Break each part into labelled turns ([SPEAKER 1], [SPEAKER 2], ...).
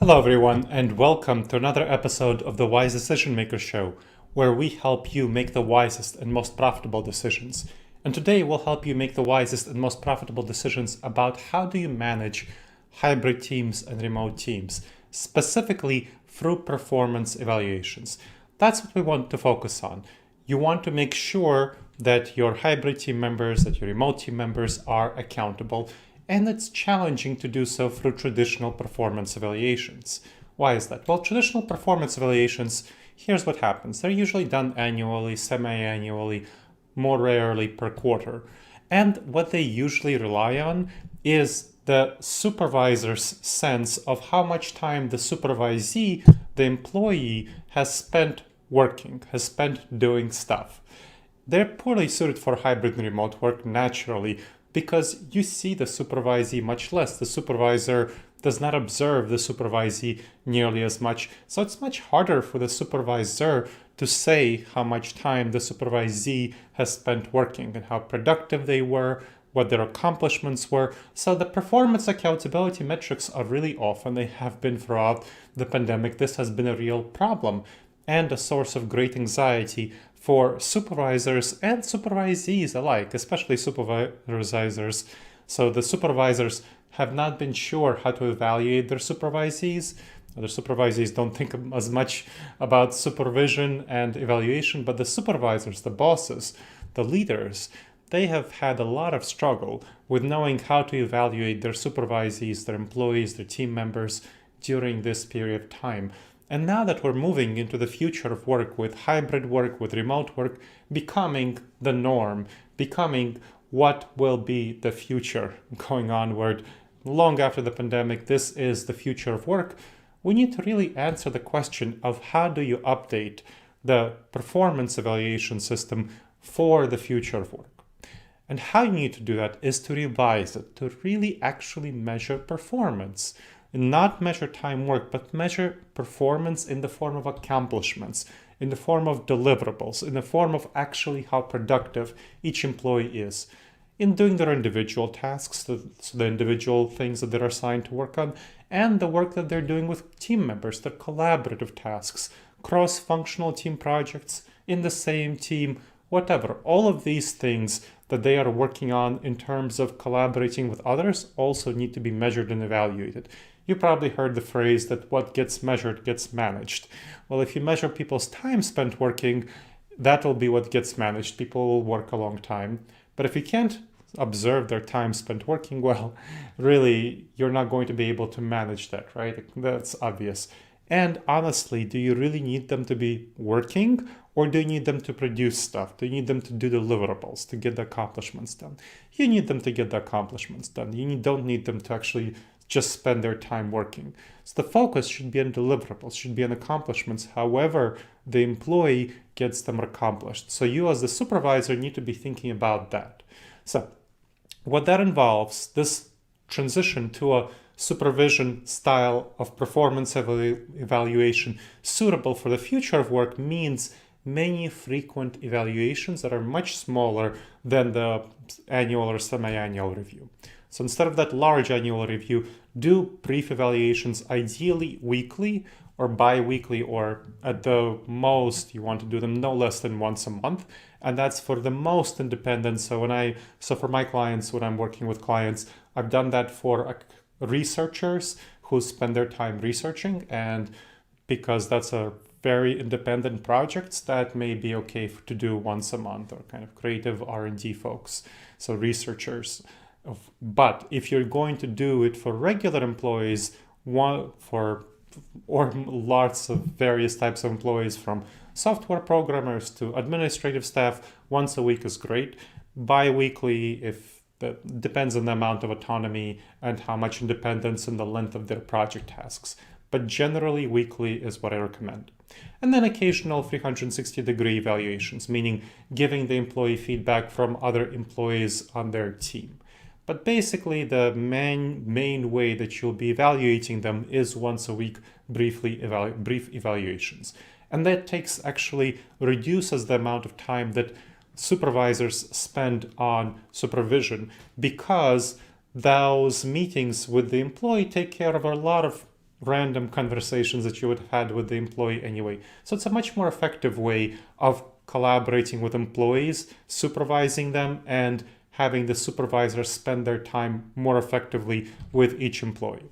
[SPEAKER 1] Hello, everyone, and welcome to another episode of the Wise Decision Maker Show, where we help you make the wisest and most profitable decisions. And today we'll help you make the wisest and most profitable decisions about how do you manage hybrid teams and remote teams, specifically through performance evaluations. That's what we want to focus on. You want to make sure that your hybrid team members, that your remote team members are accountable, and it's challenging to do so through traditional performance evaluations. Why is that? Well, traditional performance evaluations, here's what happens. They're usually done annually, semi-annually, more rarely per quarter. And what they usually rely on is the supervisor's sense of how much time the supervisee, the employee, has spent working, has spent doing stuff. They're poorly suited for hybrid and remote work naturally because you see the supervisee much less. The supervisor does not observe the supervisee nearly as much. So it's much harder for the supervisor to say how much time the supervisee has spent working and how productive they were, what their accomplishments were. So the performance accountability metrics are really off, and they have been throughout the pandemic. This has been a real problem and a source of great anxiety for supervisors and supervisees alike, especially supervisors. So the supervisors have not been sure how to evaluate their supervisees. The supervisees don't think as much about supervision and evaluation, but the supervisors, the bosses, the leaders, they have had a lot of struggle with knowing how to evaluate their supervisees, their employees, their team members during this period of time. And now that we're moving into the future of work with hybrid work, with remote work, becoming the norm, becoming what will be the future going onward, long after the pandemic, this is the future of work, we need to really answer the question of how do you update the performance evaluation system for the future of work. And how you need to do that is to revise it, to really actually measure performance. Not measure time work, but measure performance in the form of accomplishments, in the form of deliverables, in the form of actually how productive each employee is in doing their individual tasks, so the individual things that they're assigned to work on, and the work that they're doing with team members, the collaborative tasks, cross-functional team projects in the same team, whatever. All of these things that they are working on in terms of collaborating with others also need to be measured and evaluated. You probably heard the phrase that what gets measured gets managed. Well, if you measure people's time spent working, that will be what gets managed. People will work a long time. But if you can't observe their time spent working, well, really, you're not going to be able to manage that, right? That's obvious. And honestly, do you really need them to be working, or do you need them to produce stuff? Do you need them to do deliverables, to get the accomplishments done? You need them to get the accomplishments done. You don't need them to actually just spend their time working. So the focus should be on deliverables, should be on accomplishments, however the employee gets them accomplished. So you as the supervisor need to be thinking about that. So what that involves, this transition to a supervision style of performance evaluation suitable for the future of work means many frequent evaluations that are much smaller than the annual or semi-annual review. So instead of that large annual review, do brief evaluations, ideally weekly or bi-weekly, or at the most, you want to do them no less than once a month. And that's for the most independent. So for my clients, when I'm working with clients, I've done that for researchers who spend their time researching. And because that's a very independent projects, that may be okay to do once a month, or kind of creative R&D folks, so researchers. But if you're going to do it for regular employees, or lots of various types of employees, from software programmers to administrative staff, once a week is great. Bi-weekly, if that depends on the amount of autonomy and how much independence and the length of their project tasks. But generally, weekly is what I recommend. And then occasional 360-degree evaluations, meaning giving the employee feedback from other employees on their team. But basically, the main way that you'll be evaluating them is once a week, brief evaluations. And that actually reduces the amount of time that supervisors spend on supervision, because those meetings with the employee take care of a lot of random conversations that you would have had with the employee anyway. So it's a much more effective way of collaborating with employees, supervising them, and having the supervisors spend their time more effectively with each employee.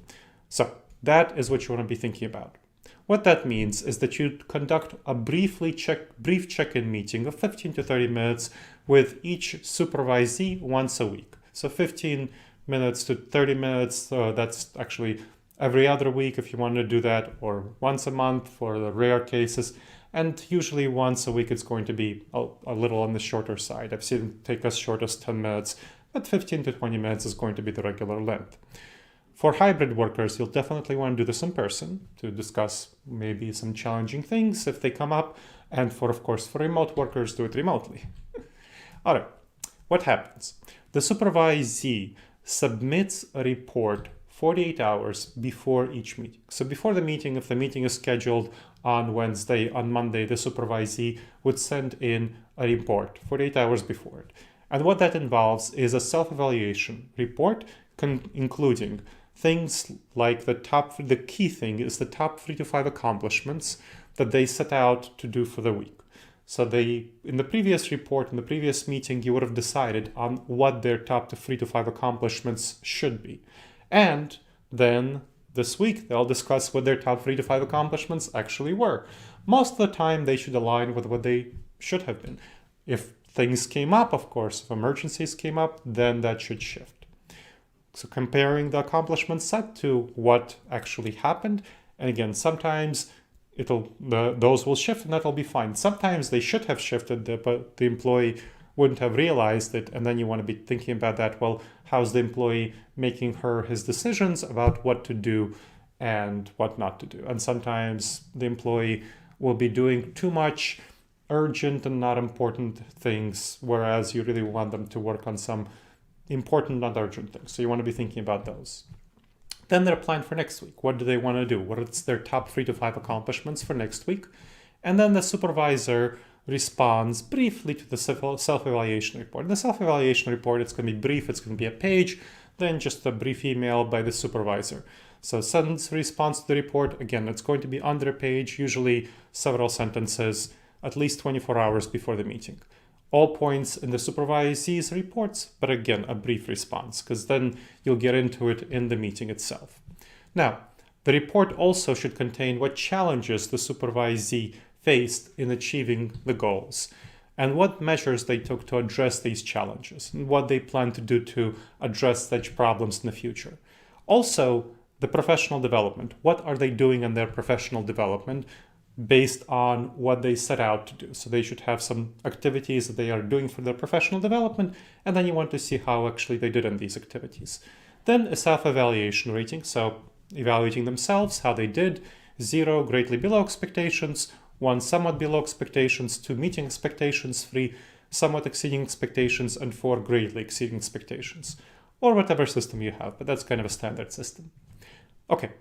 [SPEAKER 1] So that is what you want to be thinking about. What that means is that you conduct a brief check-in meeting of 15 to 30 minutes with each supervisee once a week. So 15 minutes to 30 minutes, that's actually every other week if you want to do that, or once a month for the rare cases. And usually once a week it's going to be a little on the shorter side. I've seen it take as short as 10 minutes, but 15 to 20 minutes is going to be the regular length. For hybrid workers, you'll definitely want to do this in person to discuss maybe some challenging things if they come up. And of course, for remote workers, do it remotely. All right, what happens? The supervisee submits a report 48 hours before each meeting. So before the meeting, if the meeting is scheduled on Wednesday, on Monday, the supervisee would send in a report 48 hours before it. And what that involves is a self-evaluation report including things like the key thing is the top 3 to 5 accomplishments that they set out to do for the week. So in the previous report, in the previous meeting, you would have decided on what their top 3 to 5 accomplishments should be. And then this week, they'll discuss what their top 3 to 5 accomplishments actually were. Most of the time, they should align with what they should have been. If things came up, of course, if emergencies came up, then that should shift. So comparing the accomplishment set to what actually happened. And again, sometimes those will shift and that'll be fine. Sometimes they should have shifted, but the employee wouldn't have realized it. And then you want to be thinking about that. Well, how's the employee making his decisions about what to do and what not to do? And sometimes the employee will be doing too much urgent and not important things, whereas you really want them to work on some important, not urgent things. So you want to be thinking about those. Then their plan for next week. What do they want to do? What is their top 3 to 5 accomplishments for next week? And then the supervisor responds briefly to the self-evaluation report. In the self-evaluation report, it's going to be brief. It's going to be a page, then just a brief email by the supervisor. So sends response to the report. Again, it's going to be under a page, usually several sentences, at least 24 hours before the meeting. All points in the supervisee's reports, but again, a brief response, because then you'll get into it in the meeting itself. Now, the report also should contain what challenges the supervisee faced in achieving the goals, and what measures they took to address these challenges, and what they plan to do to address such problems in the future. Also, the professional development. What are they doing in their professional development based on what they set out to do? So they should have some activities that they are doing for their professional development, and then you want to see how actually they did in these activities. Then a self-evaluation rating, so evaluating themselves, how they did. 0, greatly below expectations. 1, somewhat below expectations. 2, meeting expectations. 3, somewhat exceeding expectations. And 4, greatly exceeding expectations. Or whatever system you have, but that's kind of a standard system. Okay.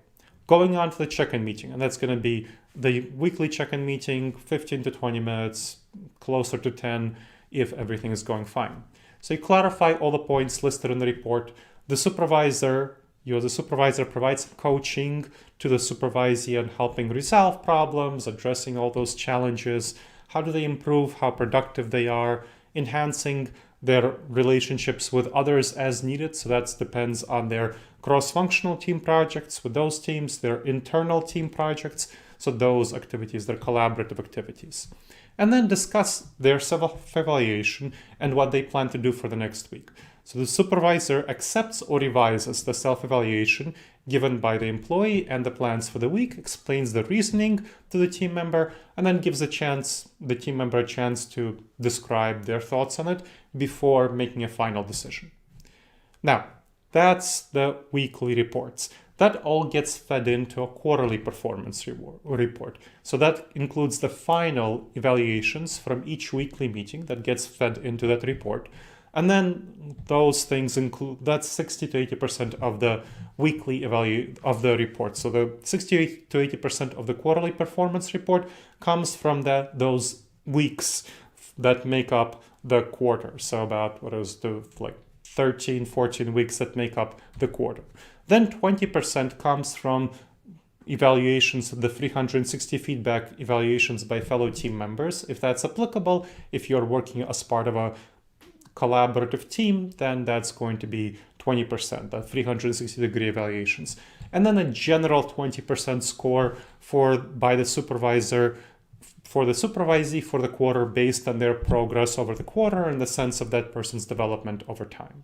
[SPEAKER 1] Going on to the check-in meeting, and that's going to be the weekly check-in meeting, 15 to 20 minutes, closer to 10 if everything is going fine. So you clarify all the points listed in the report. The supervisor provides coaching to the supervisee on helping resolve problems, addressing all those challenges. How do they improve, how productive they are, enhancing their relationships with others as needed. So that depends on their cross-functional team projects with those teams, their internal team projects, so those activities, their collaborative activities. And then discuss their self-evaluation and what they plan to do for the next week. So the supervisor accepts or revises the self-evaluation given by the employee and the plans for the week, explains the reasoning to the team member, and then gives the team member a chance to describe their thoughts on it before making a final decision. Now, that's the weekly reports. That all gets fed into a quarterly performance report. So that includes the final evaluations from each weekly meeting that gets fed into that report. And then those things include, that's 60 to 80% of the weekly of the report. So the 60 to 80% of the quarterly performance report comes from those weeks that make up the quarter. So about 13, 14 weeks that make up the quarter. Then 20% comes from evaluations, the 360 feedback evaluations by fellow team members. If that's applicable, if you're working as part of a collaborative team, then that's going to be 20%, the 360-degree evaluations. And then a general 20% score by the supervisor for the supervisee for the quarter based on their progress over the quarter and the sense of that person's development over time.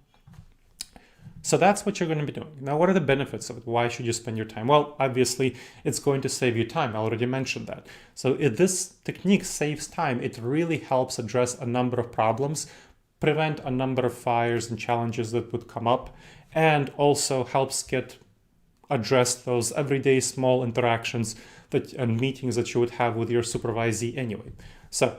[SPEAKER 1] So that's what you're going to be doing. Now, what are the benefits of it? Why should you spend your time? Well, obviously, it's going to save you time. I already mentioned that. So if this technique saves time, it really helps address a number of problems, prevent a number of fires and challenges that would come up, and also helps address those everyday small interactions and meetings that you would have with your supervisee anyway. So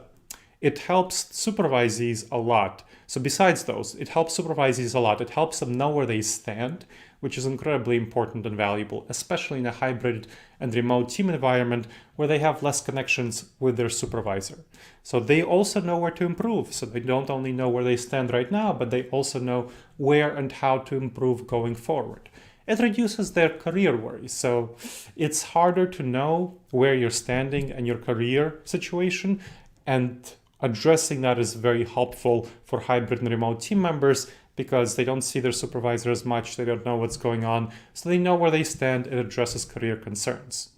[SPEAKER 1] it helps supervisees a lot. So besides those, it helps supervisees a lot. It helps them know where they stand, which is incredibly important and valuable, especially in a hybrid and remote team environment where they have less connections with their supervisor. So they also know where to improve. So they don't only know where they stand right now, but they also know where and how to improve going forward. It reduces their career worries. So it's harder to know where you're standing and your career situation, and addressing that is very helpful for hybrid and remote team members because they don't see their supervisor as much, they don't know what's going on, so they know where they stand. It addresses career concerns.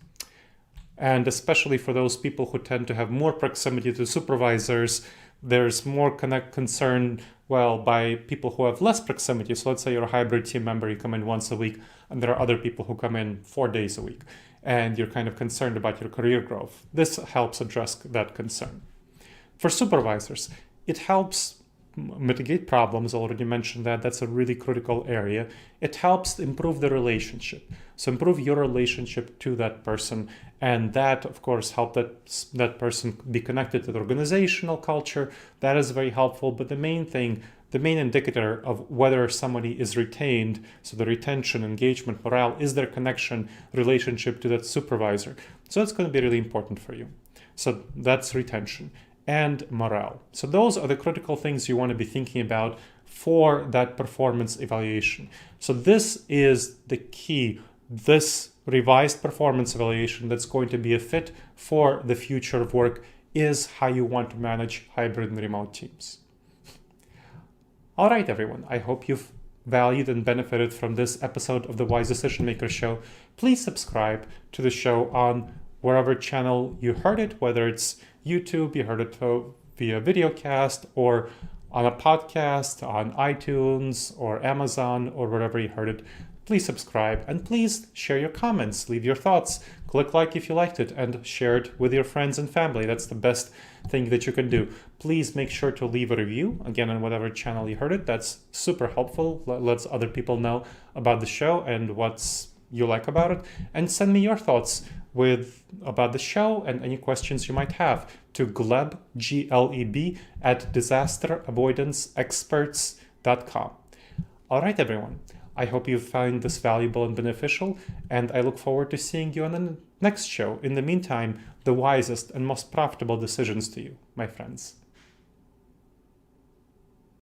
[SPEAKER 1] And especially for those people who tend to have more proximity to supervisors, there's more concern, by people who have less proximity. So let's say you're a hybrid team member, you come in once a week, and there are other people who come in 4 days a week, and you're kind of concerned about your career growth. This helps address that concern. For supervisors, it helps mitigate problems. I already mentioned that. That's a really critical area. It helps improve the relationship. So improve your relationship to that person. And that, of course, help that person be connected to the organizational culture. That is very helpful. But the main indicator of whether somebody is retained, so the retention, engagement, morale, is their connection, relationship to that supervisor. So it's going to be really important for you. So that's retention and morale. So those are the critical things you want to be thinking about for that performance evaluation. So this is the key, this revised performance evaluation that's going to be a fit for the future of work is how you want to manage hybrid and remote teams. All right, everyone. I hope you've valued and benefited from this episode of the Wise Decision Maker Show. Please subscribe to the show on wherever channel you heard it, whether it's YouTube, you heard it via videocast, or on a podcast, on iTunes or Amazon, or wherever you heard it. Please subscribe and please share your comments, leave your thoughts, click like if you liked it, and share it with your friends and family. That's the best thing that you can do. Please make sure to leave a review, again, on whatever channel you heard it. That's super helpful. Lets other people know about the show and what you like about it. And send me your thoughts about the show and any questions you might have to Gleb, Gleb, at disasteravoidanceexperts.com. All right, everyone. I hope you find this valuable and beneficial, and I look forward to seeing you on the next show. In the meantime, the wisest and most profitable decisions to you, my friends.